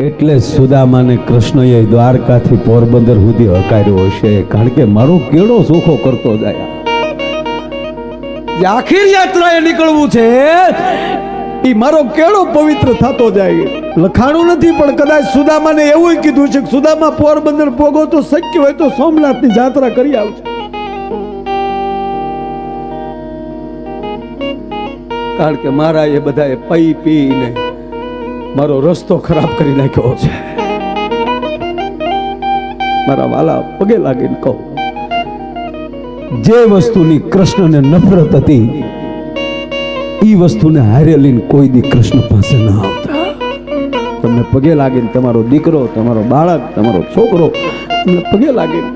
એટલે સુદામાને કૃષ્ણએ દ્વારકાથી પોરબંદર સુધી હકાર્યો હશે, કારણ કે મારો કેળો સુખો કરતો જાય. જે આખી યાત્રાએ નીકળવું છે એ મારો કેળો પવિત્ર થતો જાય. લખાણું નથી પણ કદાચ સુદામાને એવું કીધું છે કે સુદામા પોરબંદર પોગો તો શક્ય હોય તો સોમનાથની જાત્રા કરી આવશે, કારણ કે મારા એ બધાએ પી પીને મારો રસ્તો ખરાબ કરી નાખ્યો છે. મારા વાલા પગે લાગીને કહું, જે વસ્તુની કૃષ્ણને નફરત હતી એ વસ્તુને હારે લઈને કોઈ દી કૃષ્ણ પાસે ન આવતા. તમને પગે લાગીને તમારો દીકરો, તમારો બાળક, તમારો છોકરો તમને પગે લાગીને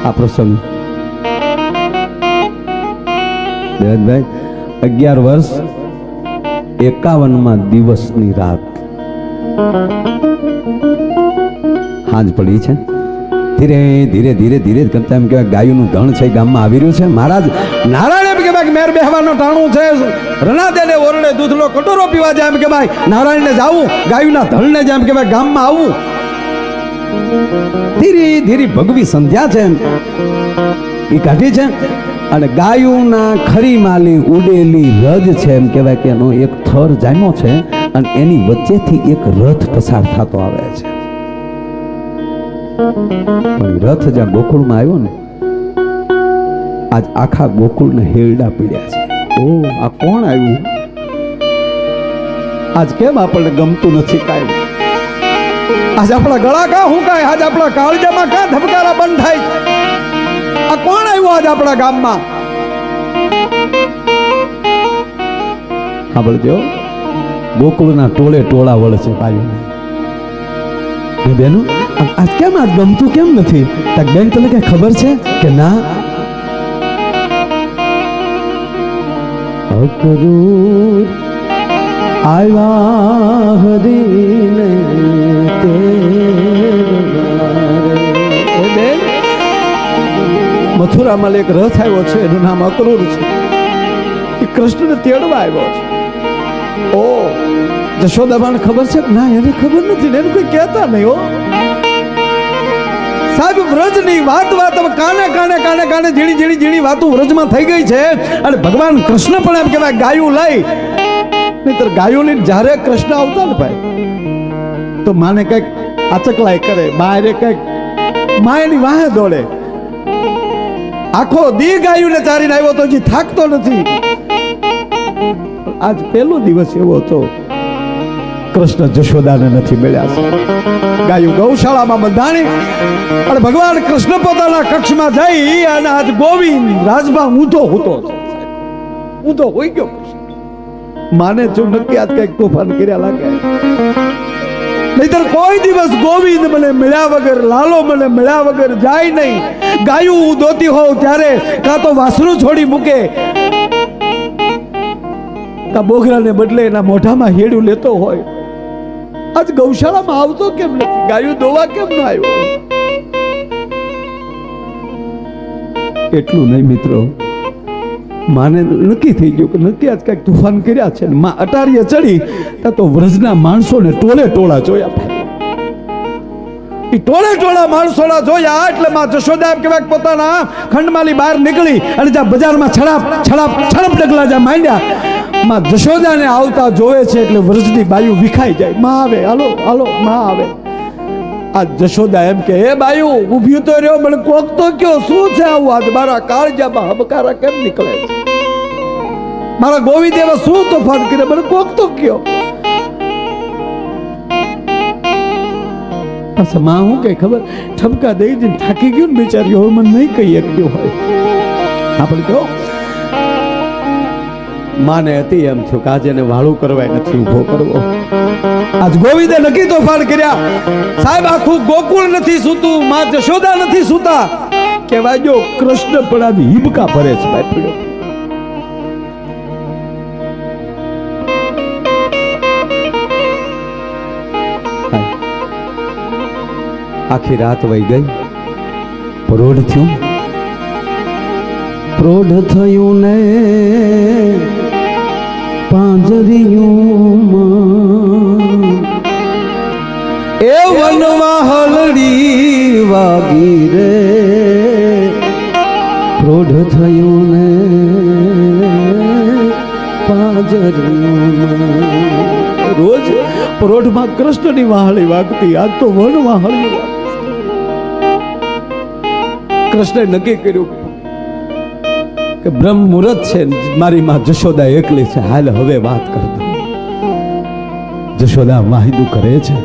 આ પ્રસંગ દેવભાઈ 11 વર્ષ 51 દિવસની રાત હાંજ પડી છે. ધીરે ધીરે ધીરે ધીરે કરતા એમ કહેવાય ગાયોનું ધણ છે ગામમાં આવી રહ્યું છે. મહારાજ નારાયણ એમ કે ભાઈ મેર બેહવાનો ટાણું છે, રણાદેને ઓરડે દૂધનો કટોરો પીવા જાય એમ કે ભાઈ નારાયણને જાવું, ગાયોના ધણને જેમ કે ભાઈ ગામમાં આવું. ધીરે ધીરે ભગવી સંધ્યા છે એ કાઢી છે અને ગાયોના ખરી માલી ઉડેલી રજ છે એમ કહેવાય કે એનો એક થર જામ્યો છે અને એની વચ્ચેથી એક રથ પસાર થતો આવે છે. પણ રથ જ્યાં ગોકુળમાં આવ્યો ને, આજ આખા ગોકુળને હેરડા પીડ્યા છે. ઓ આ કોણ આવ્યું? આજ કેમ આપણને ગમતું નથી કાંઈ? આજ આપણા ગળા કા હું કાંઈ? આજ આપણા કાળજામાં કા ધબકારા બંધ થાય? આ કોણ આવ્યું આજ આપણા ગામમાં? સાંભળજો, ગોકુળના ટોળે ટોળા વળે છે ભાઈઓને. બેનો આજ કેમ આજ ગમતું કેમ નથી? બેન તને કઈ ખબર છે કે ના? અકરૂર આવ્યા હરીને બેન, મથુરામાં એક રથ આવ્યો છે, એનું નામ અકરૂર છે. એ કૃષ્ણને તેડવા આવ્યો છે. ઓ જશોદાબાને ખબર છે? ના, એને ખબર નથી ને, એને કોઈ કહેતા નહીં. હો સાહેબ, વ્રજની વાત કાને કાને કાને કાને ઝીણી ઝીણી ઝીણી વાતો વ્રજમાં થઈ ગઈ છે. અને ભગવાન કૃષ્ણ પણ એમ કહેવાય ગાયું લઈ, નહીતર ગાયું લઈને જ્યારે કૃષ્ણ આવતા ને ભાઈ તો માને કઈક આચકલાય કરે, બારે કઈક માયની વાહે દોડે. આખો દી ગાયુંને ચારીને આવ્યો તો હજી થાકતો નથી. આજ પહેલો દિવસ એવો હતો, કૃષ્ણ જશોદાને નથી મળ્યા છે. ગાયું ગૌશાળામાં બંધાણી અને ભગવાન કૃષ્ણ પોતાના કક્ષમાં જઈ અને આજ ગોવિંદ રાજભા ઊંધો હોતો ઊંધો હોઈ ગયો. માને જો નક્કી આજ કઈક તોફાન કર્યા લાગે, નહીતર કોઈ દિવસ ગોવિંદ મને મળ્યા વગર, લાલો મને મળ્યા વગર જાય નહીં. ગાયું હું દોતી હોઉં ત્યારે કાં તો વાસરું છોડી મૂકે, કાં બોગરાને બદલે એના મોઢામાં હેડું લેતો હોય. આજ ગૌશાળામાં આવતો કેમ નથી? ગાયું દોવા કેમ ન આવ્યો? એટલું નહીં મિત્રો, માને નક્કી થઈ ગયું કે નક્કી આજ કઈક તોફાન કર્યા છે. માં અટારીએ ચડી તો વ્રજના માણસોને ટોળે ટોળા જોયા. એ ટોળે ટોળા માણસોના જોયા એટલે માં જશોદા એમ કહેવાય પોતાના ખંડમાલી બહાર નીકળી અને જ્યાં બજારમાં છડાપ છડાપ છડપ ડગલા જ્યાં માંડ્યા, માં જશોદાને આવતા જોવે છે એટલે વ્રજની બાયું વિખાઈ જાય. માં આવે, હાલો હાલો, માં આવે. આ જશોદા એમ કે હે બાયું ઊભી તો રહ્યો, મને કોક તો કયો શું છે આવું? આજ મારા કાળજામાં હબકારા કેમ નીકળે છે? મારા ગોવિંદ એવા શું તોફાન કરે, મને કોક તો કયો. અચ્છા માં હું કઈ ખબર, ઠપકા દઈ દઈને થાકી ગયું ને બિચારી, હવે મને નહીં કહી શક્યું હોય. આપણે કહો માને હતી એમ થયું કે આજે એને વાળું કરવા નથી ઉભો કરવો. આજ ગોવિંદે નક્કી તોફાન કર્યા. સાહેબ આખું ગોકુળ નથી સૂતું, માં જશોદા નથી સૂતા. કહેવાય જો કૃષ્ણ પણ આજ હિબકા ભરે છે ભાઈ પડ્યો. આખી રાત વહી ગઈ, પ્રોઢ થયું. પ્રોઢ થયું ને પાંજરિયું વનવાહલડી વાગી રે પ્રૌઢ થયું ને પાંજરિયોમાં રોજ પ્રૌઢમાં કૃષ્ણની વાહળી વાગતી આજ તો વનવાહળી કૃષ્ણે નક્કી કર્યું કે બ્રહ્મ મુહૂર્ત છે મારી માં જશોદા એકલી છે હાલ હવે વાત કર દો જશોદા વાહિદું કરે છે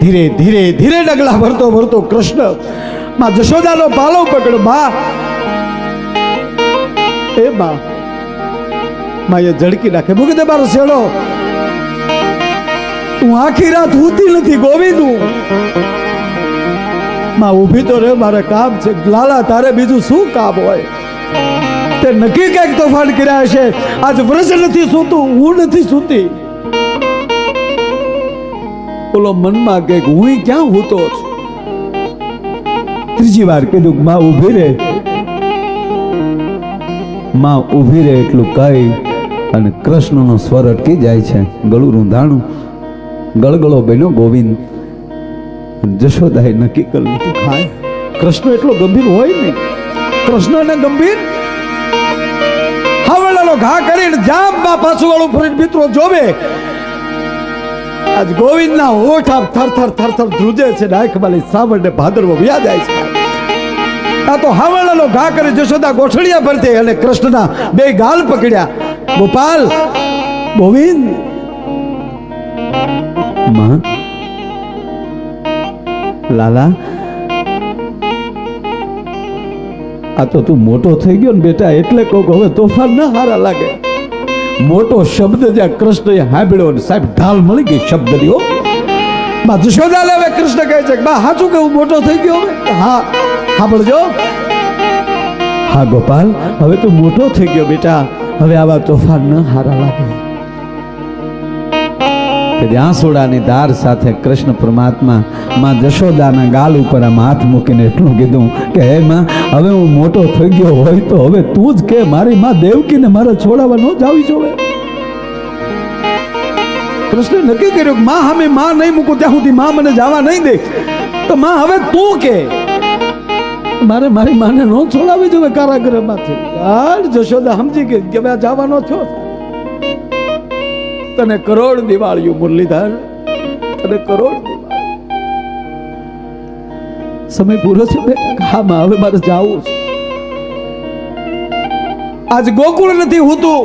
ધીરે ધીરે ધીરે ડગલા ભરતો ભરતો કૃષ્ણ માં જશોદાનો પાલો પકડ્યો બા એ બા માએ ઝડકી નાખે મૂકી દે મારો શેડો હું આખી રાત ઉતી નથી ગોવિંદ માં ઊભી તો રે મારે કામ છે લાલા તારે બીજું શું કામ હોય તે નક્કી કઈક તોફાન કર્યા હશે આજ વ્રજ નથી સૂતું હું નથી સૂતી બોલો મનમાં કે હું ક્યાં હૂતો છું ત્રીજી વાર કીધું માં ઊભી રે માં ઊભી રે એટલું કહી અને કૃષ્ણનો સ્વર અટકી જાય છે ગળું રૂંધાણું ગળગળો બન્યો ગોવિંદ જશોદાએ નક્કી કર્યું તું ખાય કૃષ્ણ એટલો ગંભીર હોય ને કૃષ્ણને ગંભીર હવળાનો ઘા કરીને જામમાં પાછું વાળું ફરી મિત્રો જોવે આજ ગોવિંદના હોઠ આપ થર થર થર થર ધ્રુજે છે નાખવાલી સાવરને ભાદરવો વ્યા જાય છે આ તો હવળાનો ઘા કરી જશોદા ગોઠડિયા ભરતી અને કૃષ્ણના બે ગાલ પકડ્યા ગોપાલ ગોવિંદ માં લાલા આ તો તું મોટો થઈ ગયો ને બેટા એટલે કહું હવે તોફાન ના હારા લાગે મોટો શબ્દ જ્યાં કૃષ્ણએ સાંભળ્યો ને સાહેબ ઢાલ મળી ગઈ શબ્દની હો માં જશોદાને હવે કૃષ્ણ કહે છે બા સાચું કે હું મોટો થઈ ગયો હવે હા સાંભળજો હા ગોપાલ હવે તું મોટો થઈ ગયો બેટા હવે આવા તોફાન ન હારા લાગે આંસુડાની ધાર સાથે કૃષ્ણ પરમાત્મા માં જશોદાના ગાલ ઉપર આમ હાથ મૂકીને એટલું કીધું કે હે માં હવે હું મોટો થઈ ગયો હોય તો હવે તું જ કે મારી માં દેવકીને મારે છોડાવવા ન જાવી જોવે કૃષ્ણે નક્કી કર્યું કે માં અમે માં નહીં મૂકું ત્યાં સુધી માં મને જવા નહીં દે તો માં હવે તું કે મારે મારી માને ન છોડાવી જોવે કારાગૃહમાંથી યાર જશોદા સમજી ગઈ કે હવે જવાનો થયો તને કરોડ દિવાળીઓ મુરલીધર તને કરોડ સમય પૂરો છે બેટા હા માં હવે મારે જાવું છે આજ ગોકુળ નથી હોતું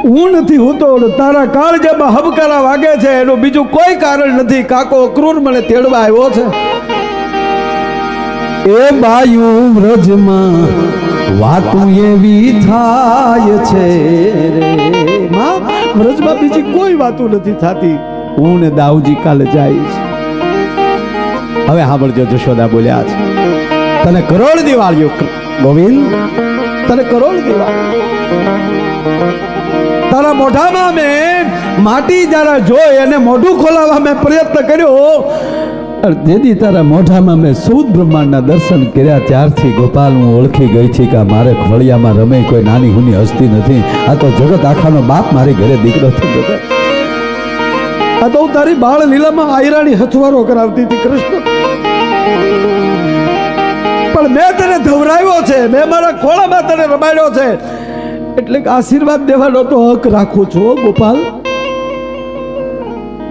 હું નથી હોતો તારા કાળજામાં હબકારા વાગે છે એનું બીજું કોઈ કારણ નથી કાકો અક્રૂર મને તેડવા આવ્યો છે એ બાયુ વ્રજમાં વાતું એવી થાય છે રે માં વ્રજમાં બીજી કોઈ વાતો નથી થતી હું ને દાઉજી કાલે જઈશ હવે સાંભળજો જશોદા બોલ્યા છે તને કરોડ દિવાળીઓ ગોવિંદ તને કરોડ દિવાળી તારા મોઢામાં મેં માટી જરા જોઈ અને મોઢું ખોલાવવા મેં પ્રયત્ન કર્યો જેથી તારા મોઢામાં મેં સૌદ બ્રહ્માંડના દર્શન કર્યા ત્યારથી ગોપાલ હું ઓળખી ગઈ છે કે મારે ખોળિયામાં રમે કોઈ નાની હુની હસ્તી નથી આ તો જગત આખાનો બાપ મારી ઘરે દીકરો થઈ ગયો આ તો તારી બાળ લીલામાં આયરાણી હથવારો કરાવતી હતી કૃષ્ણ પણ મેં તને ધવરાવ્યો છે મેં મારા ખોળામાં તને રમાડ્યો છે એટલે આશીર્વાદ દેવાનો તો હક રાખું છું ગોપાલ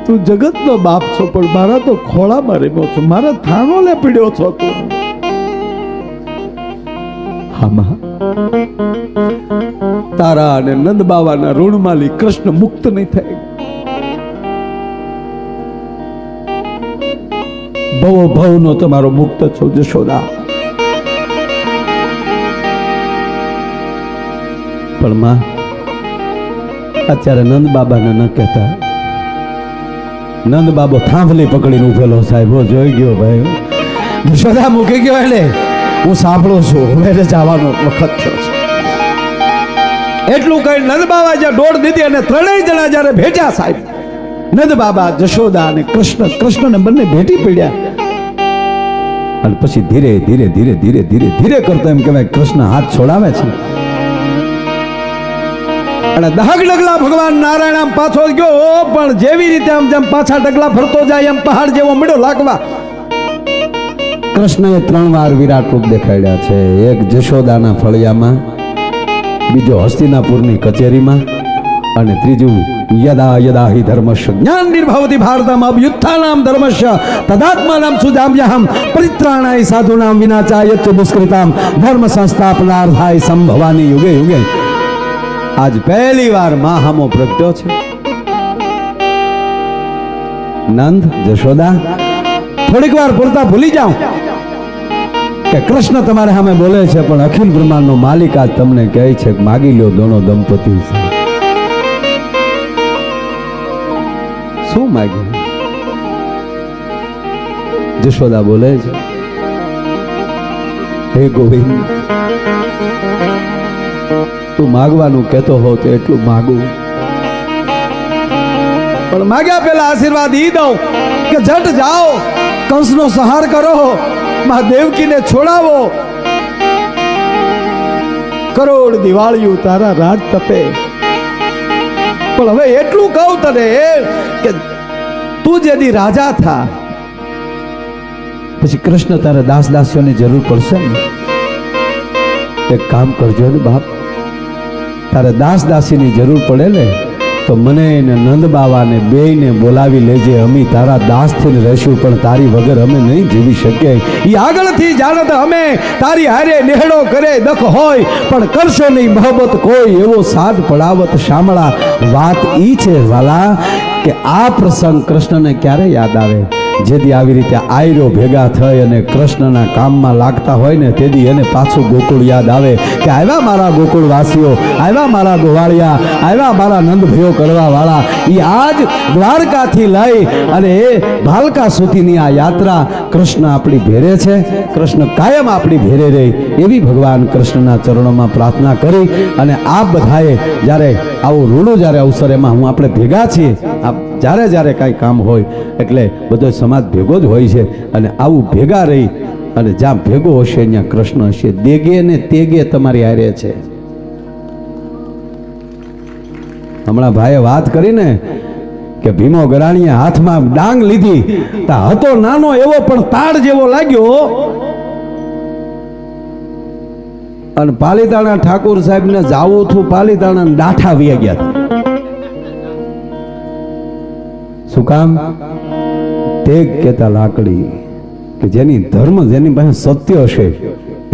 તું જગતનો બાપ છો પણ મારા તો ખોળામાં રમ્યો છો મારા થાનો લે પીડ્યો છો તું હા તારા અને નંદ બાવાના ઋણમાલી કૃષ્ણ મુક્ત નહીં થાય ભવો ભવનો તમારો મુક્ત છો જશોદા પણ માં અત્યારે નંદ બાબાને ન કહેતા નંદ બાબો થાંભલી પકડીને ઉભેલો સાહેબ જોઈ ગયો ભાઈ જશોદા મૂકી ગયો એટલે હું સાંભળું છું હવે જવાનો વખત થયો છે એટલું કઈ નંદ બાબા જ્યાં દોડ દીધી અને ત્રણેય જણા જયારે ભેટ્યા સાહેબ નંદ બાબા જશોદા અને કૃષ્ણને બંને ભેટી પડ્યા અને પછી ધીરે ધીરે ધીરે ધીરે ધીરે ધીરે કરતો એમ કહેવાય કૃષ્ણ હાથ છોડાવે છે અને દહક ડગલા ભગવાન નારાયણ આમ પાછો ગયો પણ જેવી રીતે આમ જેમ પાછા ડગલા ફરતો જાય એમ પહાડ જેવો મળ્યો લાગવા કૃષ્ણએ 3 વાર વિરાટ રૂપ દેખાડ્યા છે. એક જશોદાના ફળિયામાં, બીજો હસ્તિનાપુરની કચેરીમાં, અને ત્રીજું યદા યદા હિ ધર્મસ્ય જ્ઞાન નિર્ભવતિ ભારતમ અભ્યુત્થાનામ ધર્મસ્ય તદાત્માનામ સુજામ્યહમ પરિત્રાણાય સાધુનામ વિનાચાય ચ દુષ્કૃતામ ધર્મ સંસ્થાપનાર્થાય સંભવાની યુગે યુગે. આજ પહેલી વાર મહામો પ્રગટ્યો છે. નંદ, જશોદા, થોડીક વાર પૂરતા ભૂલી જાઓ કે કૃષ્ણ તમારે સામે બોલે છે, પણ અખિલ બ્રહ્માંડનો માલિક આજ તમને કહે છે કે માગી લ્યો દોનો દંપતી. શું માગ્યું? જશોદા બોલે છે, હે ગોવિંદ, તું માગવાનું કહેતો હો તો એટલું માગું, પણ માગ્યા પહેલા આશીર્વાદ ઈ દઉં કે જટ જાઓ, કંસનો સંહાર કરો, મા દેવકીને છોડાવો, કરોડ દિવાળીઓ તારા રાજ તપે. પણ હવે એટલું કહું તને કે તું જેથી રાજા થા પછી કૃષ્ણ તારા દાસ દાસીઓની જરૂર પડશે ને, એક કામ કરજો ને બાપ, તારે દાસ દાસીની જરૂર પડે ને તો મને ને નંદ બાવાને બેયને બોલાવી લેજે. અમે તારા દાસ થઈને રહેશું, પણ તારી વગર અમે નહીં જીવી શકીએ. એ આગળથી જાણત અમે તારી હારે નેહડો કરે દખ હોય, પણ કરશો નહીં મોહબ્બત કોઈ એવો સાદ પડાવત શામળા. વાત ઈ છે વાલા કે આ પ્રસંગ કૃષ્ણને ક્યારે યાદ આવે? જેથી આવી રીતે આયરો ભેગા થઈ અને કૃષ્ણના કામમાં લાગતા હોય ને, તેથી એને પાછું ગોકુળ યાદ આવે કે આવ્યા મારા ગોકુળવાસીઓ, આવ્યા મારા ગોવાળિયા, આવ્યા મારા નંદભયો કરવા વાળા. એ આજ દ્વારકાથી લઈ અને એ ભાલકા સુધીની આ યાત્રા કૃષ્ણ આપણી ભેરે છે. કૃષ્ણ કાયમ આપણી ભેરે રહે એવી ભગવાન કૃષ્ણના ચરણોમાં પ્રાર્થના કરી. અને આ બધાએ જ્યારે આવું રૂડું જ્યારે અવસર એમાં હું આપણે ભેગા છીએ, જ્યારે જ્યારે કાંઈ કામ હોય એટલે બધો સમાજ ભેગો જ હોય છે. અને આવું ભેગા રહી અને જ્યાં ભેગો હશે ત્યાં કૃષ્ણ હશે. દેગે ને તેગે તમારી હારે છે. હમણાં ભાઈએ વાત કરીને કે ભીમો ગરાણીએ હાથમાં ડાંગ લીધી, હતો નાનો એવો પણ તાડ જેવો લાગ્યો, અને પાલીતાણા ઠાકોર સાહેબને જાવું હતું, પાલીતાણા ડાઠા વી ગયા હતા. શું કામ? તેગ કેતા લાકડી, કે જેની ધર્મ, જેની પાસે સત્ય હશે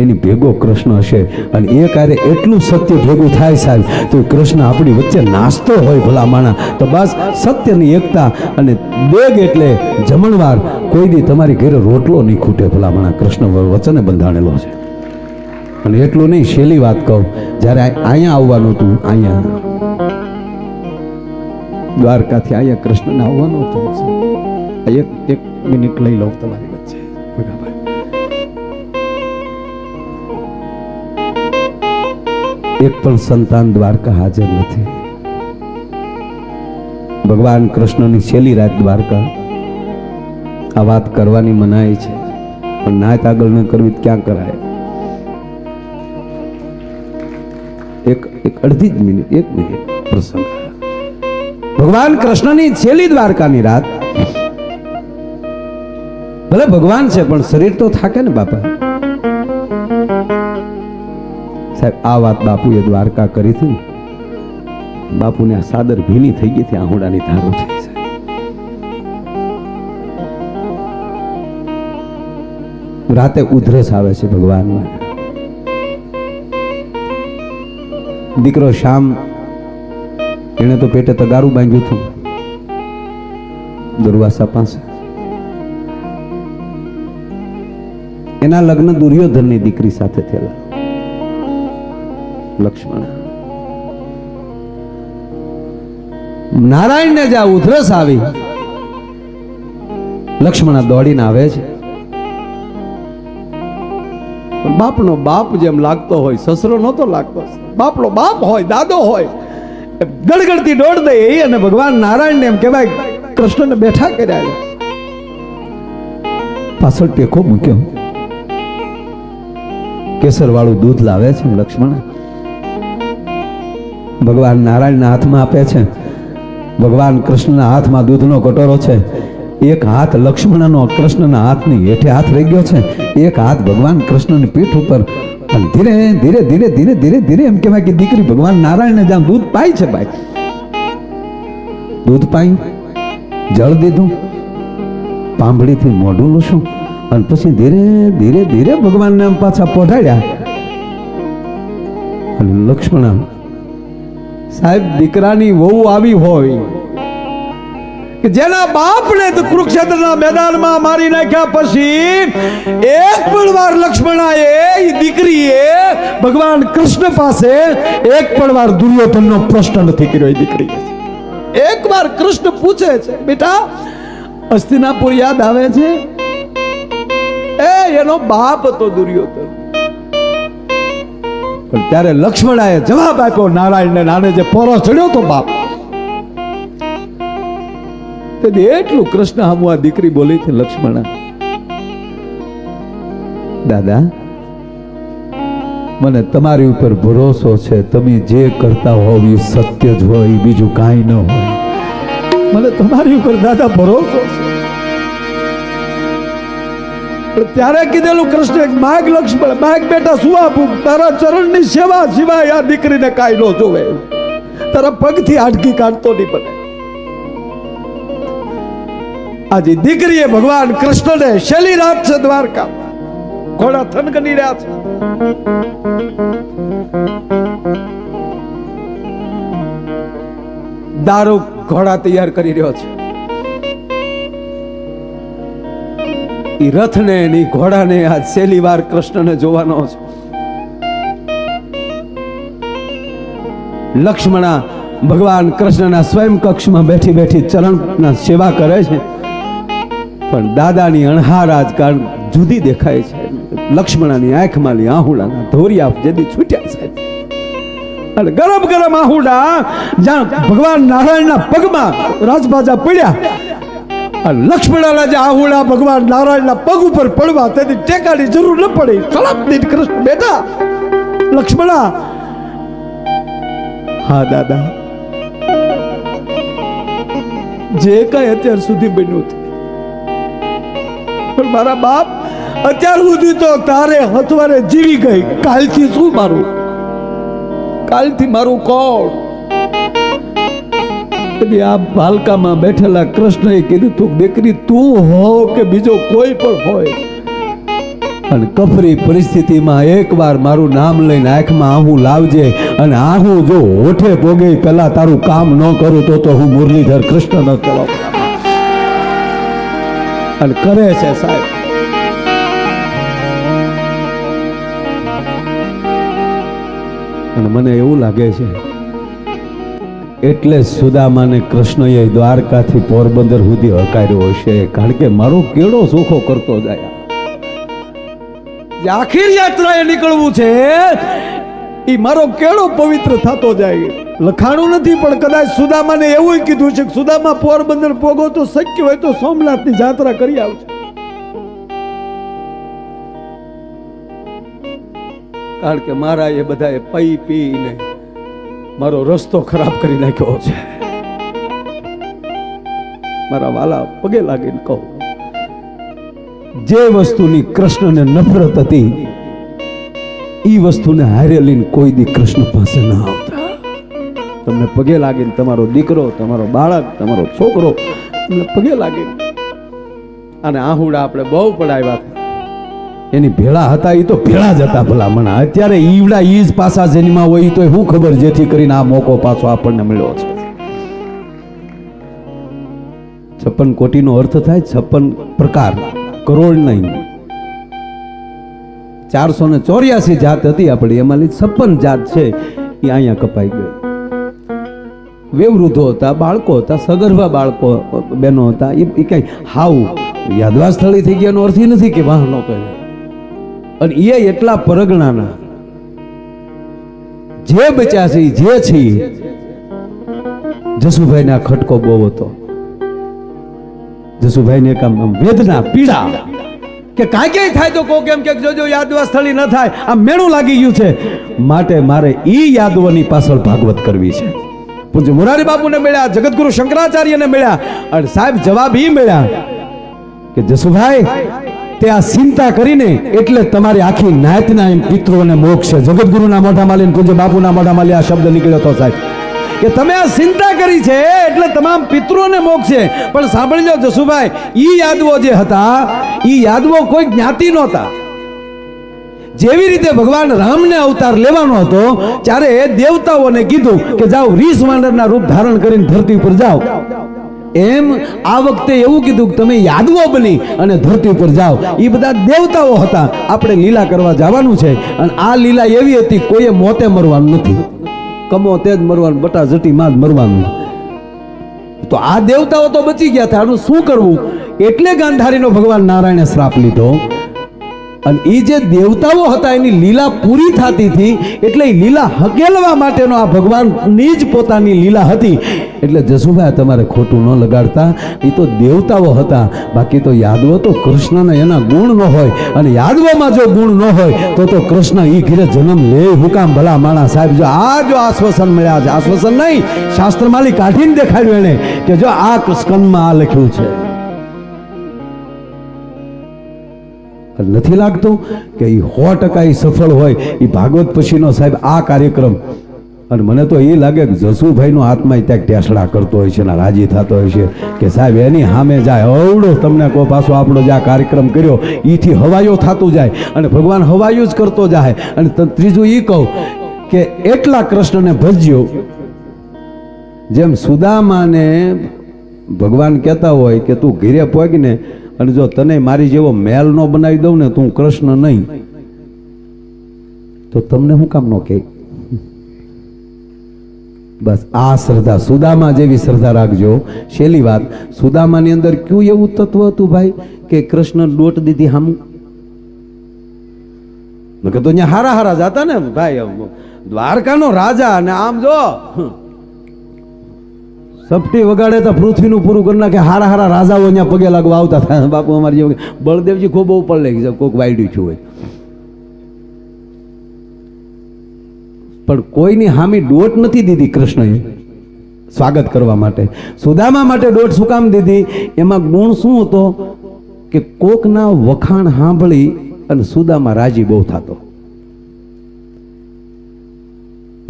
એની ભેગો કૃષ્ણ હશે. અને એ કાર્ય એટલું સત્ય ભેગું થાય સાહેબ, તો કૃષ્ણ આપણી વચ્ચે નાસ્તો હોય ભલા માણા. તો બસ સત્યની એકતા અને દેગ એટલે જમણવાર. કોઈ દી તમારી ઘરે રોટલો નહીં ખૂટે ભલા માણા, કૃષ્ણ વચને બંધાણેલો છે. અને એટલું નહીં, શેલી વાત કહું, જ્યારે અહીંયા આવવાનું હતું, અહીંયા દ્વારકાથી અહીંયા કૃષ્ણને આવવાનું હતું, એક મિનિટ લઈ લઉં તમારી વચ્ચે. એક પણ સંતાન દ્વારકા હાજર નથી. ભગવાન કૃષ્ણની છેલ્લી રાત દ્વારકા. આ વાત કરવાની મનાઈ છે, પણ નાત આગળ ન કરવી ક્યાં કરાય? એક અડધી જ મિનિટ, 1 મિનિટ પ્રસંગ. ભગવાન કૃષ્ણની છેલ્લી દ્વારકાની રાત. ભલે ભગવાન છે પણ શરીર તો થાકે ને બાપા. સાહેબ આ વાત બાપુએ દ્વારકા કરી હતી. બાપુને આ સાદર ભીની થઈ ગઈ હતી, આહુડાની ધારો થઈ. રાતે ઉધરસ આવે છે ભગવાનમાં. દીકરો શ્યામ, એને તો પેટે તગારું બાંધ્યું હતું દુર્વાસા પાસે. એના લગ્ન દુર્યોધનની દીકરી સાથે થયેલા, લક્ષ્મણ. નારાયણને જ્યાં ઉધરસ આવી, લક્ષ્મણ દોડીને આવે છે. બાપનો બાપ જેમ લાગતો હોય, સસરો નહોતો લાગતો, બાપનો બાપ હોય, દાદો હોય, ગડગડતી દોડ દે. અને ભગવાન નારાયણને એમ કહેવાય કૃષ્ણને બેઠા કર્યા, પાછળ ટેકો મૂક્યો. કેસર વાળું દૂધ લાવે છે લક્ષ્મણ, ભગવાન નારાયણના હાથમાં આપે છે. ભગવાન કૃષ્ણના હાથમાં દૂધનો કટોરો છે. એક હાથ લક્ષ્મણનો કૃષ્ણના હાથની હેઠે હાથ રહી ગયો છે, એક હાથ ભગવાન કૃષ્ણની પીઠ ઉપર. અને ધીરે ધીરે ધીરે ધીરે ધીરે ધીરે એમ કહેવાય કે દીકરી ભગવાન નારાયણને જ્યાં દૂધ પાય છે ભાઈ, દૂધ પાયું, જળ દીધું, પાંભળીથી મોઢું લૂછું, અને પછી ધીરે ધીરે ધીરે ભગવાનને આમ પાછા પોઢાડ્યા. અને લક્ષ્મણ સાહેબ દીકરાની વહુ આવી હોય કે જેના બાપને તો કુરુક્ષેત્રના મેદાનમાં મારી નાખ્યા પછી એક પણ વાર લક્ષ્મણાએ એ દીકરીએ ભગવાન કૃષ્ણ પાસે એક પણ વાર દુર્યોધનનો પ્રશ્ન નથી કર્યો. એ દીકરી એક વાર કૃષ્ણ પૂછે છે, બેટા હસ્તિનાપુર યાદ આવે છે? એનો બાપ હતો દુર્યોધન. પણ ત્યારે લક્ષ્મણાએ જવાબ આપ્યો નારાયણને, નાને જે પોરો ચડ્યો તો બાપ. એટલું કૃષ્ણ હમુ આ દીકરી બોલી છે, લક્ષ્મણા દાદા મને તમારી ઉપર ભરોસો છે, તમે જે કરતા હોવ એ સત્ય જ હોય, બીજું કાંઈ ન હોય. મને તમારી ઉપર દાદા ભરોસો છે. ત્યારે કીધેલું કૃષ્ણ માગ લક્ષ્મણ માગ બેટા શું આપું? તારા ચરણની સેવા સિવાય આ દીકરીને કાંઈ ન જોવે, તારા પગથી આટકી કાઢતો નહીં બને. આજે દીકરીએ ભગવાન કૃષ્ણને શેલી રાત છે દ્વારકા, ઘોડા થનગની રહ્યા છે. દારૂ ઘોડા તૈયાર કરી રહ્યો છે. ઈ રથને ની ઘોડાને આજ છેલ્લી વાર કૃષ્ણને જોવાનો છે. લક્ષ્મણા ભગવાન કૃષ્ણના સ્વયં કક્ષમાં બેઠી બેઠી ચરણના સેવા કરે છે. પણ દાદાની અણહાર આજકાલ જુદી દેખાય છે. લક્ષ્મણાની આંખમાંની આહુડાના ધોરિયા જેથી છૂટ્યા છે, અને ગરમ ગરમ આહુડા જ્યાં ભગવાન નારાયણના પગમાં રાજબાજા પડ્યા, અને લક્ષ્મણાના જે આહુડા ભગવાન નારાયણના પગ ઉપર પડવા તેથી ટેકાની જરૂર ન પડી. સલામ દીધ કૃષ્ણ બેટા લક્ષ્મણા. હા દાદા, જે કઈ અત્યાર સુધી બન્યું હતું, પણ મારા બાપ અત્યાર સુધી તો તારે હથવારે જીવી ગઈ. કાલથી શું મારું? કાલથી મારું કોણ? આ બાલકામાં બેઠેલા કૃષ્ણએ કીધું તું દીકરી તું હો કે બીજો કોઈ પણ હોય, અને કફરી પરિસ્થિતિમાં એકવાર મારું નામ લઈને આંખમાં આહું લાવજે, અને આહું જો હોઠે પોગે પેલા તારું કામ ન કરું તો હું મુરલીધર કૃષ્ણ ન કહેવા. અને કરે છે સાહેબ. અને મને એવું લાગે છે એટલે સુદામાને કૃષ્ણએ દ્વારકાથી પોરબંદર સુધી હકાર્યો હશે, કારણ કે મારો કેળો સુખો કરતો જાય. આખીર યાત્રાએ નીકળવું છે એ મારો કેળો પવિત્ર થતો જાય. લખાણું નથી, પણ કદાચ સુદામાને એવું કીધું છે કે સુદામા પોરબંદર પોગો તો શક્ય હોય તો સોમનાથની જાત્રા કરી આવજો, કારણ કે મારા એ બધા પી પીને મારો રસ્તો ખરાબ કરી નાખ્યો છે. મારા વાલા પગે લાગીને કહું, જે વસ્તુની કૃષ્ણને નફરત હતી એ વસ્તુને હારે લઈને કોઈ દી કૃષ્ણ પાસે ન આવતા. તમને પગે લાગીને તમારો દીકરો, તમારો બાળક, તમારો છોકરો તમને પગે લાગીને, અને આહુડા આપણે બહુ પડાવ્યા એની ભેળા હતા, એ તો ભેળા જ હતા ભલામણા. અત્યારે ઈવડા ઈ જ પાછા જન્મા હોય તો શું ખબર, જેથી કરીને આ મોકો પાછો આપણને મળ્યો છે. 56 કોટીનો અર્થ થાય 56 પ્રકાર, કરોડ નહીં. 484 જાત હતી આપણી, એમાંની 56 જાત છે એ અહીંયા કપાઈ ગઈ. વેવૃદ્ધો હતા, બાળકો હતા, સગર્ભા બાળકો બહેનો હતા, એ કઈ હાવ યાદવા સ્થળી થઈ ગયાનો અર્થ નથી કે વાહ ન કહે. અને એ એટલા પરગણાના જે બચ્યા છે જે છે. જસુભાઈ ના ખટકો બહુ હતો. જસુભાઈ ને કામ વેદના પીડા કે કાંઈ ક્યાંય થાય તો કોક એમ કે જોજો યાદવા સ્થળી ન થાય, આ મેણું લાગી ગયું છે, માટે મારે ઈ યાદવોની પાછળ ભાગવત કરવી છે. પૂજ્ય મોરારી બાપુને મળ્યા, જગતગુરુ શંકરાચાર્યને મળ્યા, અને સાહેબ જવાબ ઈ મળ્યા કે જસુભાઈ તે આ ચિંતા કરીને એટલે તમારી આખી નાતના એમ પિતૃઓને મોક્ષ છે. જગતગુરુના મોઢામાં લઈને પૂજ્ય બાપુના મોઢામાં લઈ આ શબ્દ નીકળ્યો હતો સાહેબ કે તમે આ ચિંતા કરી છે એટલે તમામ પિતૃઓને મોક્ષ છે. પણ સાંભળી લો જસુભાઈ, ઈ યાદવો જે હતા ઈ યાદવો કોઈ જ્ઞાતિ નહોતા. જેવી રીતે ભગવાન રામને અવતાર લેવાનો હતો ત્યારે દેવતાઓને કીધું કે જાઓ રીસ વાનરના રૂપ ધારણ કરીને ધરતી ઉપર જાઓ, એમ આ વખતે એવું કીધું કે તમે યાદવો બની અને ધરતી ઉપર જાઓ. એ બધા દેવતાઓ હતા. આપણે લીલા કરવા જવાનું છે અને આ લીલા એવી હતી કોઈએ મોતે મરવાનું નથી, કમો તે જ મરવાનું, બટા જટી માં જ મરવાનું. તો આ દેવતાઓ તો બચી ગયા હતા. આનું શું કરવું? એટલે ગાંધારીનો ભગવાન નારાયણે શ્રાપ લીધો. અને એ જે દેવતાઓ હતા એની લીલા પૂરી થતી હતી એટલે એ લીલા હકેલવા માટેનો આ ભગવાનની જ પોતાની લીલા હતી. એટલે જસુભાઈ તમારે ખોટું ન લગાડતા, એ તો દેવતાઓ હતા. બાકી તો યાદવો તો કૃષ્ણને એના ગુણ ન હોય, અને યાદવોમાં જો ગુણ ન હોય તો કૃષ્ણ એ ઘીરે જન્મ લે હુકામ ભલા માણા. સાહેબ જો આશ્વાસન મળ્યા છે, આશ્વાસન નહીં શાસ્ત્રમાલી કાઢીને દેખાડ્યું એને કે જો આ સ્કંદમાં આ લખ્યું છે. નથી લાગતું કે એ 100% સફળ હોય એ ભાગવત પછીનો સાહેબ આ કાર્યક્રમ. અને મને તો એ લાગે કે જસુભાઈનો આત્મા ત્યાં ટેસડા કરતો હોય છે ને રાજી થતો હોય છે કે સાહેબ એની સામે જાય અવડો તમને કહો પાછો આપણો જે આ કાર્યક્રમ કર્યો એથી હવાયો થતું જાય અને ભગવાન હવાયું જ કરતો જાય. અને ત્રીજું એ કહું કે એટલા કૃષ્ણને ભજ્યો જેમ સુદામાને ભગવાન કહેતા હોય કે તું ઘીરે પહોંચને અને જો તને મારી જેવો મેલ નો બનાવી દઉં ને તું કૃષ્ણ નહીં તો તમને શું કામ નો કહે? બસ આ શ્રદ્ધા સુદામા જેવી શ્રદ્ધા રાખજો. છેલ્લી વાત, સુદામાની અંદર કયું એવું તત્વ હતું ભાઈ કે કૃષ્ણ દોટ દીધી હામું? તો અહીંયા હારા હારા જાતા ને ભાઈ, દ્વારકાનો રાજા ને આમ જો સપટી વગાડે તો પૃથ્વીનું પૂરું કરી નાખે. હારા હારા રાજાઓ અહીંયા પગે લાગવા આવતા થાય. બાપુ અમારી જેવું બળદેવજી ખૂબ ઉપર લઈ ગયા, કોઈક વાયડું છું હોય, પણ કોઈની હામી દોટ નથી દીધી કૃષ્ણએ સ્વાગત કરવા માટે. સુદામા માટે દોટ શું કામ દીધી? એમાં ગુણ શું હતો કે કોકના વખાણ સાંભળી અને સુદામા રાજી બહુ થતો.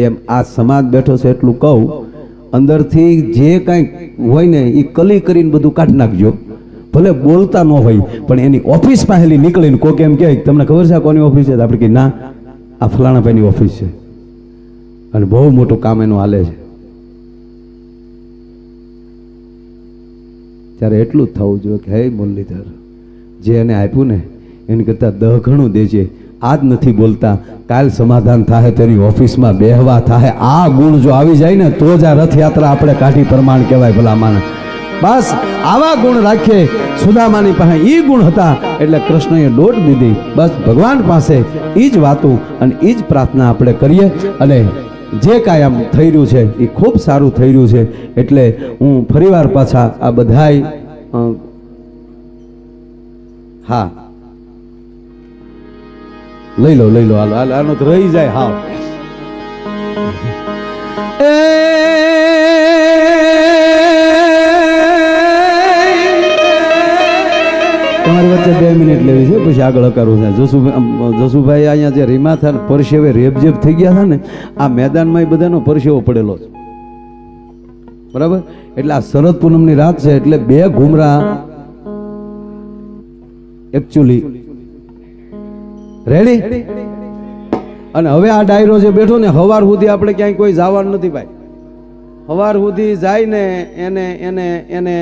એમ આ સમાજ બેઠો છે એટલું કહું, અંદરથી જે કાંઈ હોય ને એ કલી કરીને બધું કાઢી નાખજો. ભલે બોલતા ન હોય પણ એની ઓફિસ પાસેથી નીકળીને કોક એમ કહે તમને ખબર છે કોની ઓફિસ છે? આપણે કે ના, આ ફલાણા ભાઈની ઓફિસ છે અને બહુ મોટું કામ એનું હાલે છે. ત્યારે એટલું જ થવું જોઈએ કે હે મુરલીધર, જે એને આપ્યું ને એની કરતાં 10 ગણું દેજે. આજ નથી બોલતા, કાલ સમાધાન થાય, તેની ઓફિસમાં બેહવા થાય. આ ગુણ જો આવી જાય ને તો જ આ રથયાત્રા આપણે કાઢી પ્રમાણ કહેવાય ભલા માણસ. બસ આવા ગુણ રાખીએ. સુદામાની પાસે એ ગુણ હતા એટલે કૃષ્ણએ દોટ દીધી. બસ ભગવાન પાસે એ જ વાતું અને એ જ પ્રાર્થના આપણે કરીએ. અને જે કાંઈ આમ થઈ રહ્યું છે એ ખૂબ સારું થઈ રહ્યું છે. એટલે હું ફરીવાર પાછા આ બધાય હા લઈ લો હાલો આનો તો રહી જાય. હા તમારી વચ્ચે 2 મિનિટ લેવી છે, પછી આગળ કરવું છે. જસુભાઈ અહીંયા જે રીમા થાય પરસેવે રેબજેબ થઈ ગયા હતા ને, આ મેદાનમાં બધાનો પરસેવો પડેલો છે બરાબર. એટલે આ શરદ પૂનમની રાત છે એટલે 2 ઘુમરા એકચ્યુઅલી રેડી. અને હવે આ ડાયરો જે બેઠો ને હવાર સુધી આપણે ક્યાંય કોઈ જવાનું નથી ભાઈ. હવાર સુધી જાય ને એને એને એને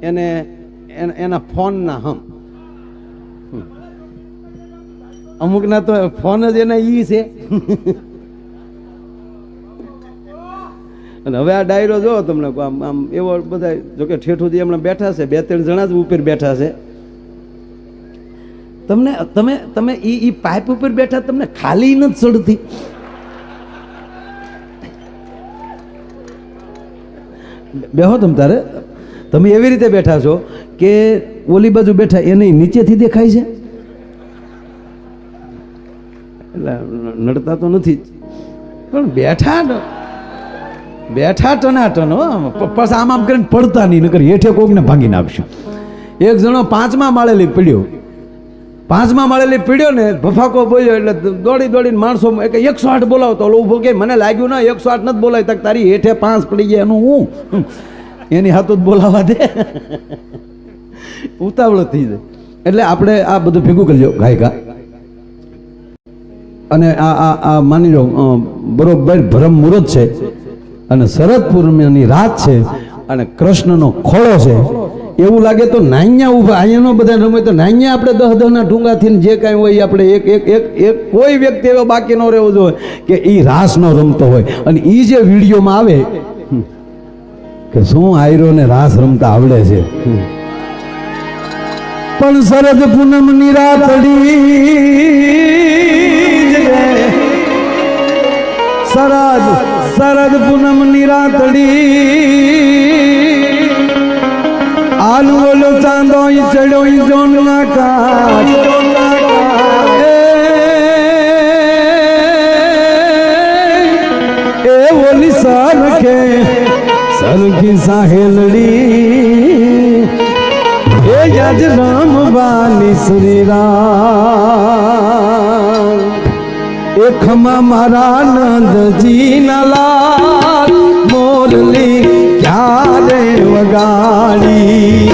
એને એના ફોન ના અમુક ના તો ફોન જ એના ઈ છે. અને હવે આ ડાયરો જો તમને આમ આમ એવો બધા જોકે ઠેઠું હમણાં બેઠા છે, 2-3 જણા જ ઉપર બેઠા છે. તમને તમે ઈ પાઇપ ઉપર બેઠા તમને ખાલી નથી ચડતી. બેહો તારે તમે એવી રીતે બેઠા છો કે ઓલી બાજુ બેઠા એને નીચેથી દેખાય છે. એટલે નડતા તો નથી પણ બેઠા બેઠા ટનાટન હો પછી આમ કરીને પડતા નહીં નકર હેઠે કોકને ભાંગી નાખશું. એક જણો 5મા માળેલી પીડ્યો 5મા માળેલી પીડ્યો ને ભફાકો બોલ્યો એટલે દોડીને માણસો 108 બોલાવતો ઊભો કે મને લાગ્યું ના 108 નથી બોલાય તક તારી હેઠે 5 પડી ગયા એનું હું એની હાથો જ બોલાવા દે ઉતાવળ થઈ જાય. એટલે આપણે આ બધું ભેગું કરજો ગાયકા અને આ માની લો બરોબર બ્રહ્મ મુહૂર્ત છે અને શરદ પૂર્ણિમાની રાત છે અને કૃષ્ણનો ખોળો છે. એવું લાગે તો નાન્યા ઉભા અહીંયાનો બધા રમે તો નાન્યા આપણે 10-10ના ઢૂંગાથી જે કાંઈ હોય આપણે એક કોઈ વ્યક્તિ એવો બાકી ન રહેવો જોઈએ કે એ રાસ ન રમતો હોય. અને એ જે વિડીયોમાં આવે કે શું આયરો ને રાસ રમતા આવડે છે. પણ શરદ પૂનમની રાતડી શરદ પૂનમની રાતડી આલુ ઓલો ચાંદો ચડ્યો જોન ના કાચ એ ઓલી સરખી સાહેલડી એ યાદ રામવાની શ્રી રામ એ ખમા મારા નંદજી ના લાલ મોરલી ક્યારે વગાડી.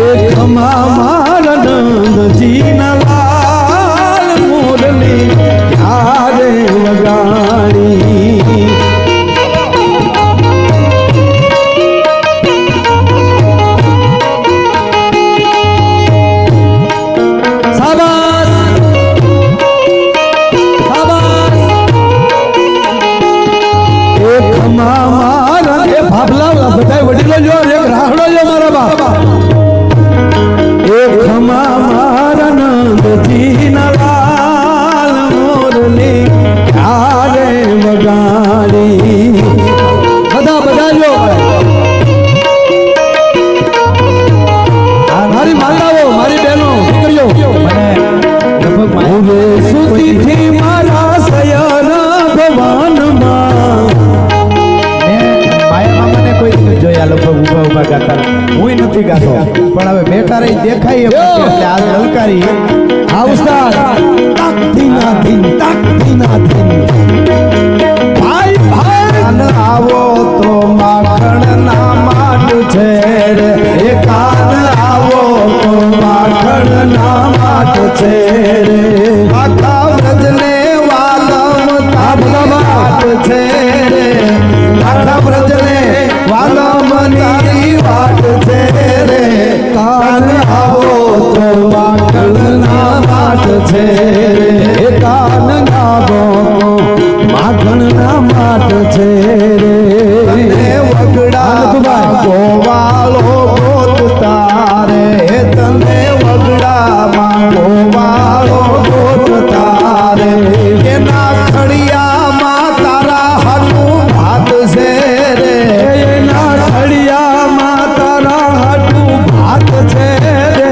એ ખમા મારા નંદજી ના લાલ મોરલી ક્યારે વગાડી. હું નથી ગાતો પણ હવે બેઠા રહી દેખાય એટલે આ લલકારી આ ઉસ્તાદ ભાઈ આવો તો માખણ ના માટ છે રે એ કાન આવો તો માખણ ના માટ છે રે આખા વ્રજને વાલમ તારી વાટ છે રે આખા વ્રજને વાલમ તારી વાટ છે રે કાન આવો તો માખણ ના માટ છે રે એ કાન આવો તો માખણ ના માટ છે રે વગડા ગોવાળો ગોતતા રે તને વગડામાં ગોવાળો ગોતતા રે એના ખડિયામાં તારા હાટું ભાત છે રે એના ખડિયામાં તારા હાટું ભાત છે રે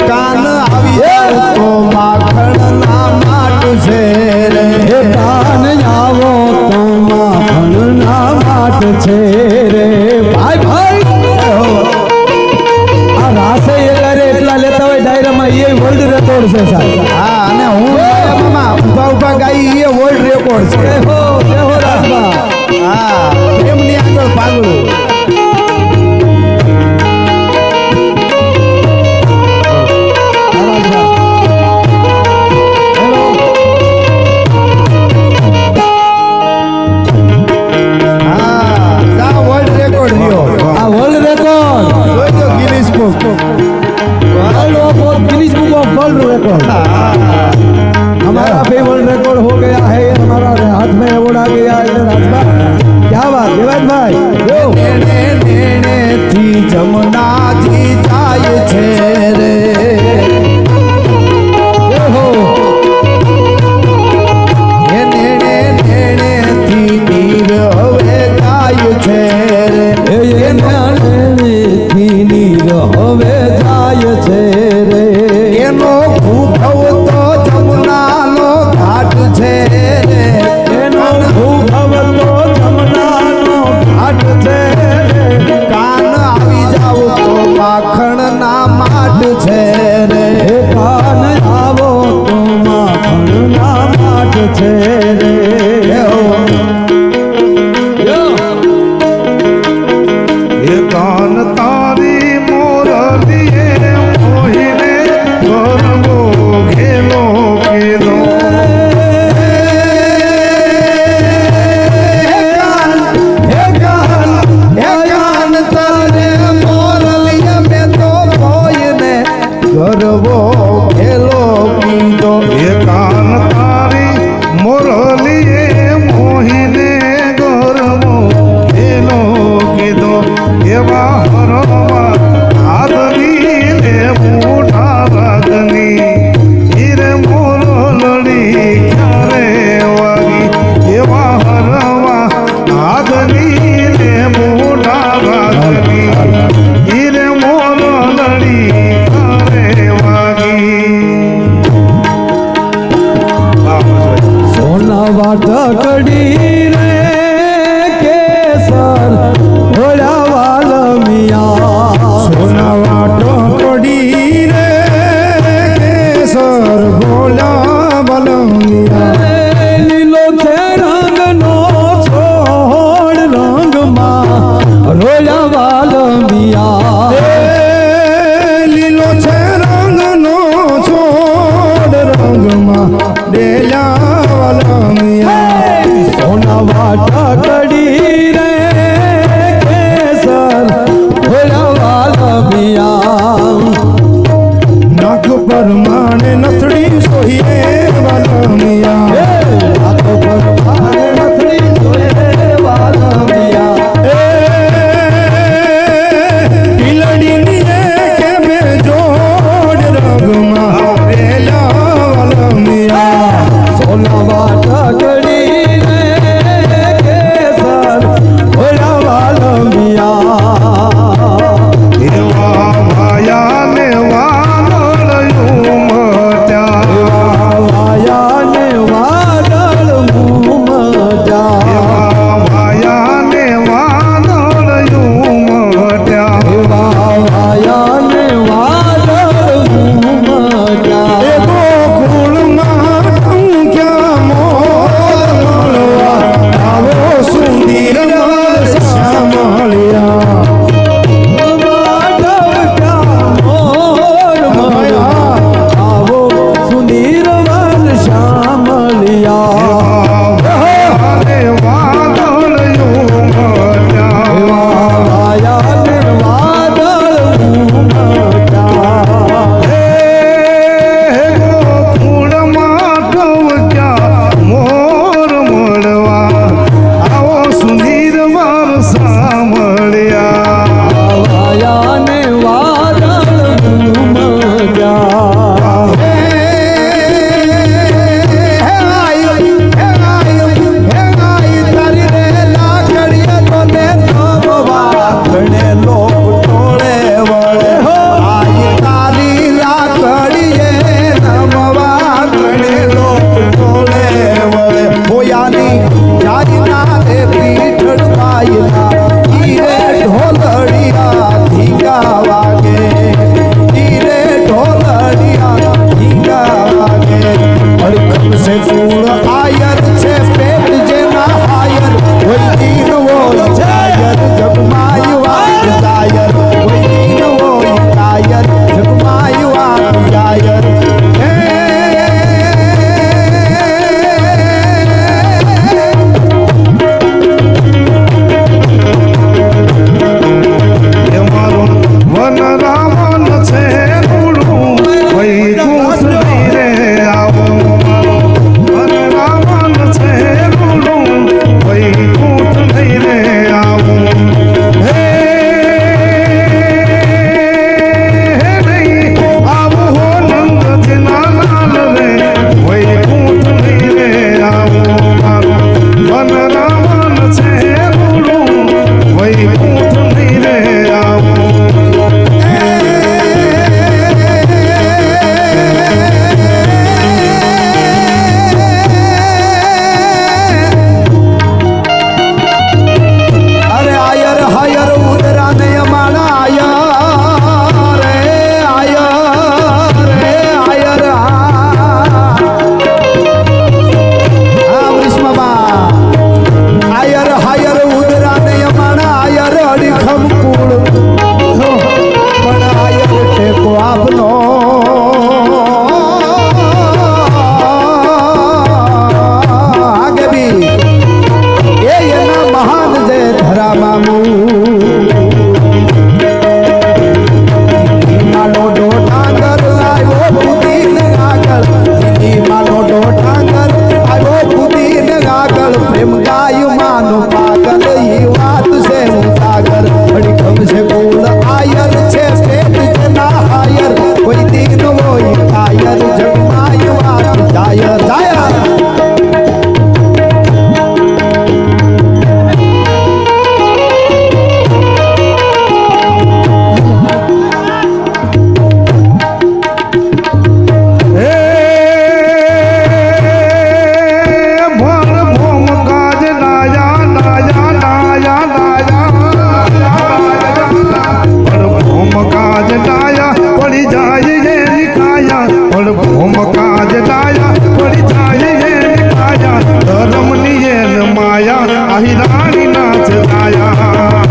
કાન આવી તો માખણ ના માટ છે રે કાન આવો તો માખણ ના માટ છે રે ભાઈ આ રાસે એટલા લેતા હોય ડાયરામાં એ વર્લ્ડ રેકોર્ડ છે સાહેબ. હા અને હું ઉભા ગાઈ એ વર્લ્ડ રેકોર્ડ છે. હા એમની આગળ પાગડું हमारा भी वर्ल्ड रिकॉर्ड हो गया है ये हमारा हाथ में अवार्ड आ गया है राजभा क्या बात देवाज भाई नेने नेने थी जमुना जी जाए छे रे हो ये नेने नेने थी नीर હવે જાય છે રે ये नेने थी नीर હવે જાય છે રે એનો ભૂખ ડાયા ડાયા ડાયા ભોમ કાજ ડાયા પડી જાય એની કાયા પણ ભોમ કાજ ડાયા પડી જાય એની કાયા ધર્મની એન માયા આહી રાણી નાચ ડાયા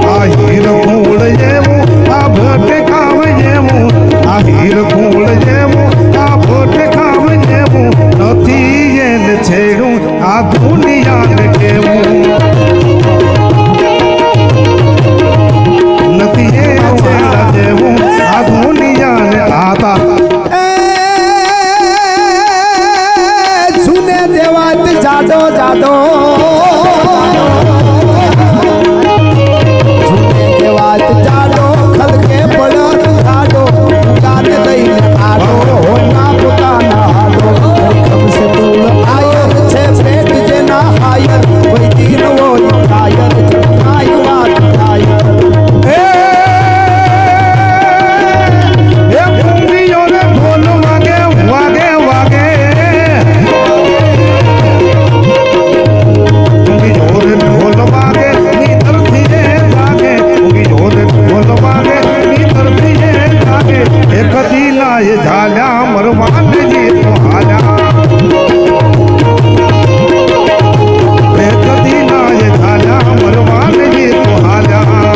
આ હીર ફૂલ જેવું આ ભટ ખાવ જેવું આ હીર ફૂલ જેવું આ ભટ ખાવ જેવું નથી એને છેડું આ દુનિયાને કેવું નથી એ છેડા જેવું આ દુનિયાને આતા સુને દેવાત જાદો જાદો સુને દેવાત જાદો ખલકે પડ જાદો ગાત દઈને આડો હોના પોતાના હાડો કમસે તુલ આયર છે પેટ જેના આયર કોઈ દીન હોય આયર આય વાત આયર એ કુંડીઓને ઢોલ વાગે વાગે વાગે કુંડીઓને ઢોલ વાગે ની તરફી એ જાગે કુંડીઓને ઢોલ વાગે ની તરફી એ જાગે એક દીના એ ઝાલ્યા મરવાનજી તો હાલ્યા એક દીના એ ઝાલ્યા મરવાનજી તો હાલ્યા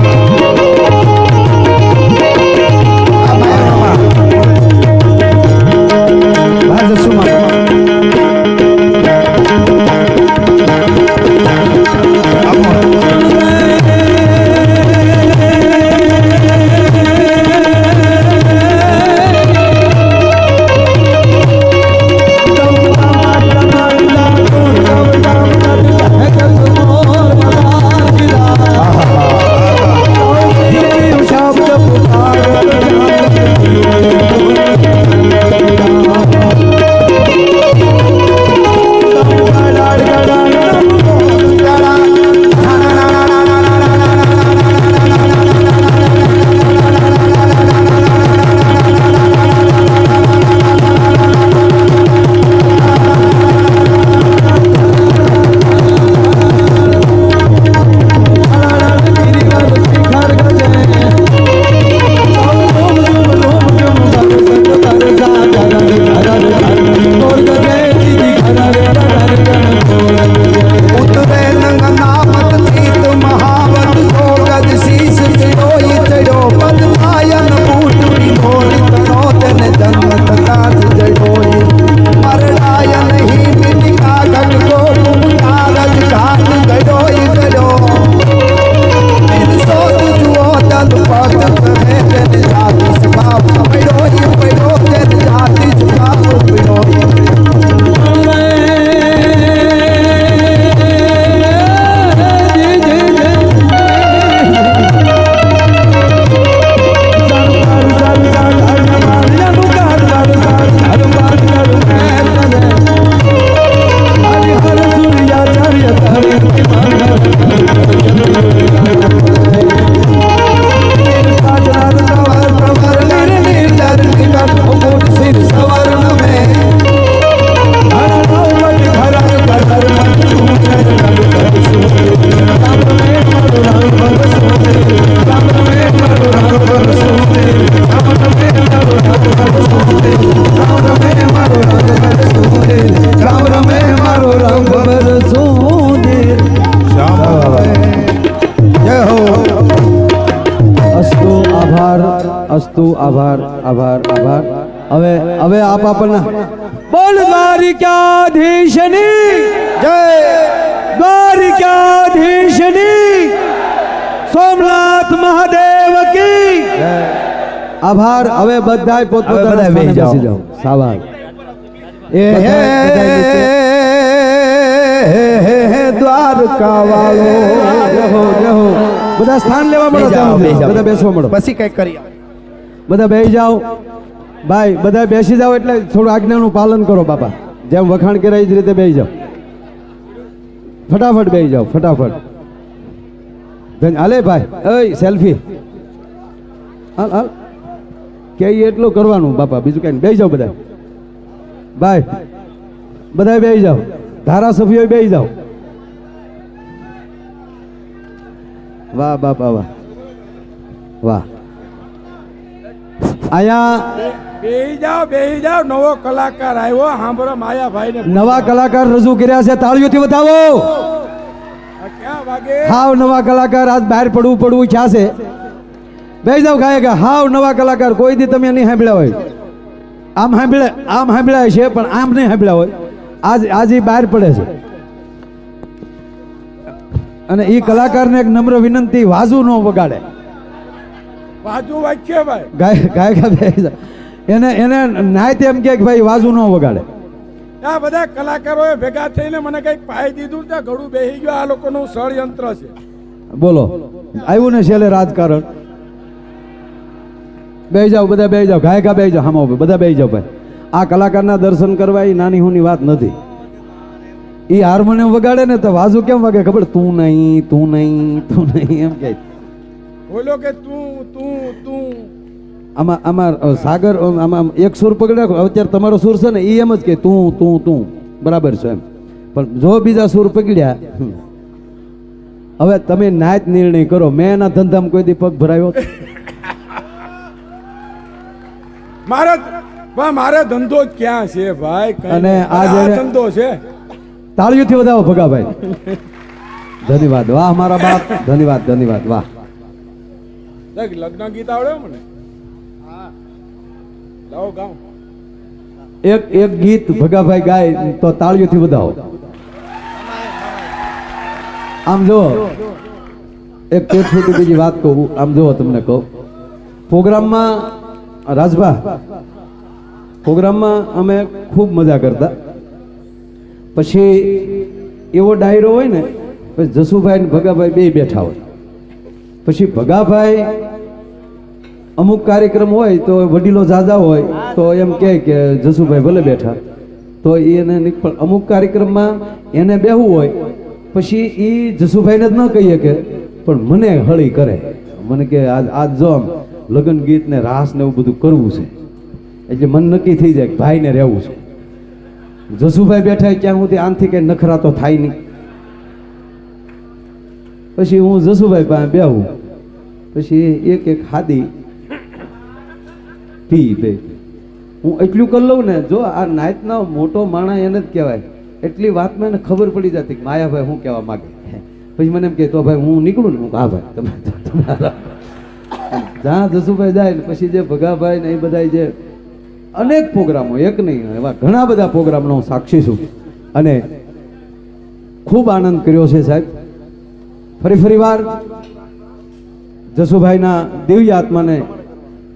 ભાઈ જસુમા અસ્તુ આભાર આભાર આભાર હવે હવે આપ આપણને બોલ દ્વારિકાધીશની જય દ્વારિકાધીશની સોમનાથ મહાદેવ કી આભાર હવે બધાય પોતપોતાના બેસી જાઓ સાવાલ એ હે દ્વારકા વાળો જહો જહો બધા સ્થાન લેવા મળો બધા બેસવા મળો પછી કઈક કરીએ બધા બેસી જાઓ ભાઈ બધા બેસી જાઓ એટલે થોડું આજ્ઞાનું પાલન કરો બાપા જેમ વખાણ કર્યા એ જ રીતે બેસી જાઓ ફટાફટ બેસી જાઓ ફટાફટ હાલે ભાઈ ઓય સેલ્ફી હાલ હાલ કે એટલું કરવાનું બાપા બીજું કઈ બેસી જાઓ બધા ભાઈ બધા બેસી જાઓ ધારાસભ્યો બેસી જાઓ. વાહ બાપા વાહ વાહ. અહીંયા બેહી જાઓ નવો કલાકાર આવ્યો સાંભળો માયાભાઈ ને નવા કલાકાર રજૂ કર્યા છે, તાળીઓથી વધાવો. ક્યાં વાગે હાવ નવા કલાકાર આજ બહાર પડવું ક્યાં છે? બેસી જાવ ગાયક. હાવ નવા કલાકાર કોઈ દી તમે નહીં સાંભળ્યા હોય. આમ સાંભળ્યા છે પણ આમ નહીં સાંભળ્યા હોય. આજ ઈ બહાર પડે છે. અને ઈ કલાકારને એક નમ્ર વિનંતી, વાજુ ન વગાડે. બાજુ વાંચ્યો ભાઈ ગાયકા બેસી જાવ. એને નાયત એમ કે ભાઈ વાજુ ન વગાડે. આ બધા કલાકારોએ ભેગા થઈને મને કઈક પાઈ દીધું ત્યાં ઘડું બેહી ગયો. આ લોકોનું ષડયંત્ર છે. બોલો આવ્યું ને છેલ્લે રાજકારણ. બેસી જાવ બધા, બેસી જાવ ગાયકા, બેસી જાવ હામો બધા બેસી જાવ ભાઈ. આ કલાકારના દર્શન કરવા એ નાની હુની વાત નથી. એ હાર્મોનિયમ વગાડે ને તો વાજુ કેમ વાગે ખબર? તું નહીં તું નહીં તું નહીં એમ કે. બોલો કે તું તું તું આમાં સાગર આમાં એક સુર પકડે. અત્યારે તમારો સુર છે ને એ એમ જ કે તું તું તું બરાબર છે એમ. પણ જો બીજા સુર પકડ્યા, હવે તમે નાચ નિર્ણય કરો. મેં એના ધંધામાં કોઈ દી પગ ભરાયો? મારે ધંધો જ ક્યાં છે ભાઈ? અને આ આ જેને- ધંધો છે. તાળીઓથી વધાવો ભગાભાઈ. ધન્યવાદ, વાહ મારા બાપ, ધન્યવાદ ધન્યવાદ, વાહ. દેખ લગ્ન ગીત આવડે મને? લાવો ગાઉં. એક ગીત ભગાભાઈ ગાય તો તાળીઓથી વધાવો. આમ જો એક પેટ ફૂટી બીજી વાત કહું. આમ જો તમને કહું, પ્રોગ્રામમાં રાજભા પ્રોગ્રામમાં અમે ખૂબ મજા કરતા. પછી એવો ડાયરો હોય ને, પછી જસુભાઈ ને ભગાભાઈ બે બેઠા હોય. પછી ભગાભાઈ અમુક કાર્યક્રમ હોય તો વડીલો જાજા હોય તો એમ કહે કે જસુભાઈ ભલે બેઠા, તો એને પણ અમુક કાર્યક્રમમાં એને બેહવું હોય. પછી એ જસુભાઈને જ ન કહીએ કે પણ મને હળી કરે. મને કે આજ જો આમ લગ્ન ગીત ને રાસ ને એવું બધું કરવું છે, એટલે મન નક્કી થઈ જાય કે ભાઈને રહેવું છે. જસુભાઈ બેઠા ક્યાં સુધી આનથી કઈ નખરા તો થાય નહીં. પછી હું જસુભાઈ પાસે બેહું. પછી એક હાદી પી બે હું એટલું કરી લઉં ને, જો આ નાયતનો મોટો માણસ એને જ કહેવાય. એટલી વાતમાં એને ખબર પડી જતી કે માયાભાઈ શું કહેવા માગે. પછી મને એમ કે તો ભાઈ હું નીકળું ને, હું હા ભાઈ તમે જ્યાં જસુભાઈ જાય ને પછી જે ભગાભાઈ ને એ બધા જે અનેક પ્રોગ્રામો, એક નહીં એવા ઘણા બધા પ્રોગ્રામનો હું સાક્ષી છું. અને ખૂબ આનંદ કર્યો છે સાહેબ. ફરી વાર જસુભાઈના દિવ્ય આત્માને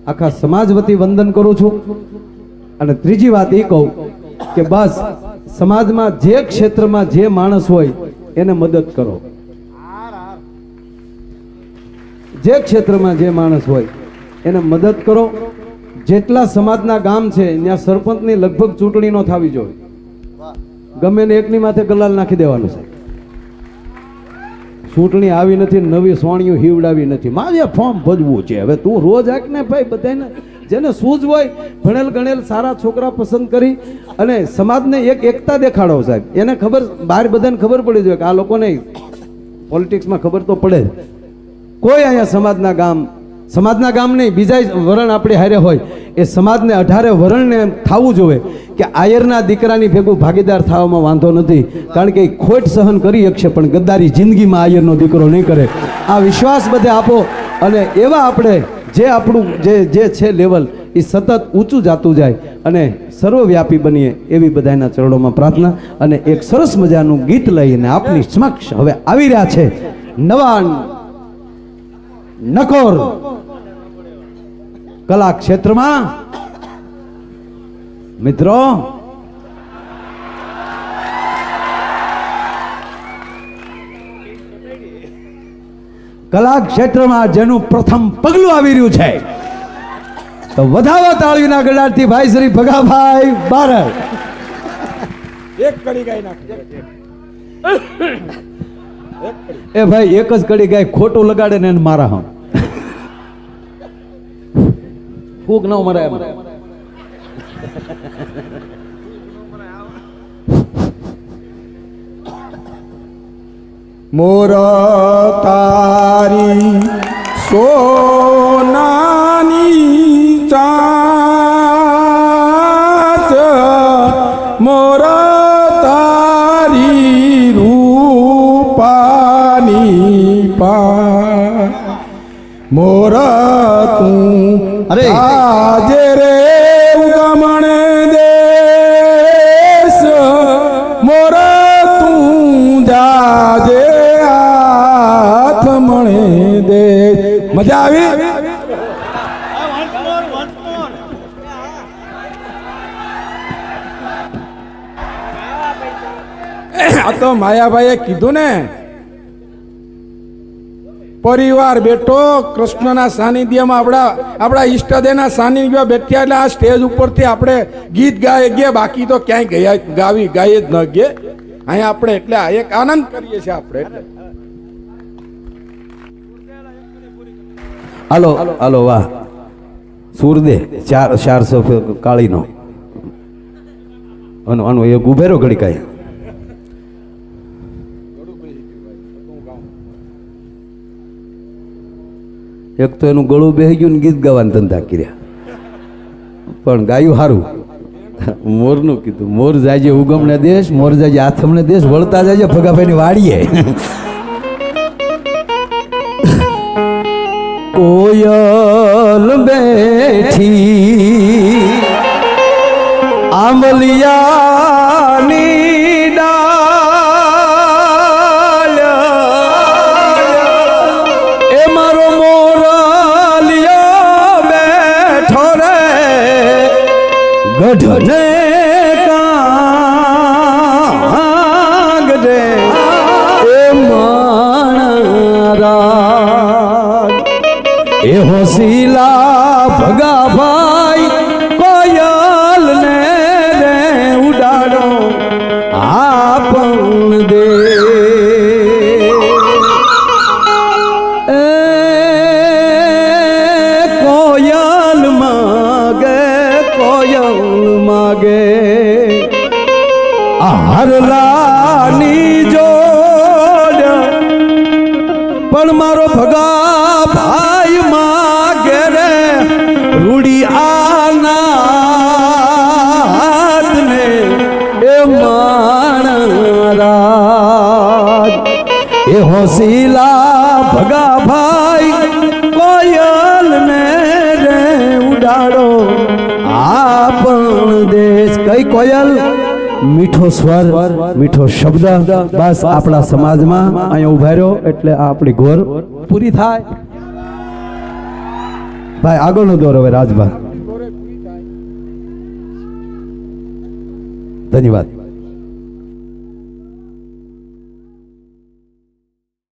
આખા સમાજ વતી વંદન કરું છું. અને ત્રીજી વાત એ કહું કે બસ સમાજમાં જે ક્ષેત્રમાં જે માણસ હોય એને મદદ કરો. જે ક્ષેત્રમાં જે માણસ હોય એને મદદ કરો. જેટલા સમાજના ગામ છે ત્યાં સરપંચની લગભગ ચૂંટણી ન થવી જોઈએ. ગમે ને એકની માથે ગલાલ નાખી દેવાનું છે. ચૂંટણી આવી નથી, નવી સોણિયું હીવડાવી નથી, મારે ફોર્મ ભરવું છે. હવે તું રોજ આક ને ભાઈ બધાને જેને સૂઝ હોય, ભણેલ ગણેલ સારા છોકરા પસંદ કરી અને સમાજને એકતા દેખાડો સાહેબ. એને ખબર, બહાર બધાને ખબર પડી જોઈએ કે આ લોકોને પોલિટિક્સમાં ખબર તો પડે. કોઈ અહીંયા સમાજના ગામ નહીં, બીજા વરણ આપણે હારે હોય એ સમાજને 18 વરણને થવું જોઈએ કે આયરના દીકરાની ભેગું ભાગીદાર થવામાં વાંધો નથી. કારણ કે એ ખોટ સહન કરી શકશે પણ ગદ્દારી જિંદગીમાં આયરનો દીકરો નહીં કરે. આ વિશ્વાસ બધે આપો. અને એવા આપણે જે આપણું જે છે લેવલ એ સતત ઊંચું જાતું જાય અને સર્વવ્યાપી બનીએ એવી બધાના ચરણોમાં પ્રાર્થના. અને એક સરસ મજાનું ગીત લઈને આપની સમક્ષ હવે આવી રહ્યા છે નવા નકોર કલા ક્ષેત્રમાં મિત્રો. કલા ક્ષેત્રમાં જેનું પ્રથમ પગલું આવી રહ્યું છે તો વધાવો તાળીના ગડાટથી ભાઈ શ્રી ભગાભાઈ બારડ. એક કડી ગાઈ નાખી. એ ભાઈ એક જ કડી ગાય ખોટું લગાડે ને એને મારા હમ ફૂક ન મરાય એમ. મોર તારી સોનાની ચાંચ મોર તારી રૂપાની પા મોર તું અરે. આજે રે ઉગમણે દેશ મોર તું જાજે હાથ મણે દે મજા આવી આ તો માયાભાઈએ કીધું ને પરિવાર બેઠો કૃષ્ણના સાનિધ્યમાં આપણા ઈષ્ટદેવના સાનિધ્યમાં બેઠ્યા એટલે આ સ્ટેજ ઉપરથી આપણે ગીત ગાય ગયા બાકી તો ક્યાંય ગાય જ ન ગયે અહીંયા આપણે એટલે એક આનંદ કરીએ છીએ આપણે એટલે હાલો હાલો વાહ સુરદે 400 કાળીનો આનો એક ઉભેરો ઘડી કાંઈ એક તો એનું ગળું બેહી ગયું ને ગીત ગાવાના ધંધા કર્યા પણ ગાયું સારું મોરનું કીધું મોર જાજે ઉગમણે દેશ મોર જાજે આથમણે દેશ વળતા જાજે ભગાભાઈની વાડીએ કોયલ બેઠી આંબલિયાની ડાળ એ મારો મોરલિયો બેઠો રે ગઢને કાગરે એ માણરા એ હોશીલા ભગા ભાઈ કોયલ ને રે ઉડાડો આપણ દે એ કોયલ માગે હારલાની જોડ પણ મારો ભગા ભાઈ માગે રે રૂડી આનાદ ને એ માણરાજ એ હોશીલા ભગા ભાઈ કોયલ ને રે ઉડાડો આપણ દેશ કઈ કોયલ મીઠો સ્વર મીઠો શબ્દ બસ આપણા સમાજમાં અહીંયા ઉભા રહ્યો એટલે આ આપણી ગોર પૂરી થાય ભાઈ આગળનો દોર હવે રાજભા ધન્યવાદ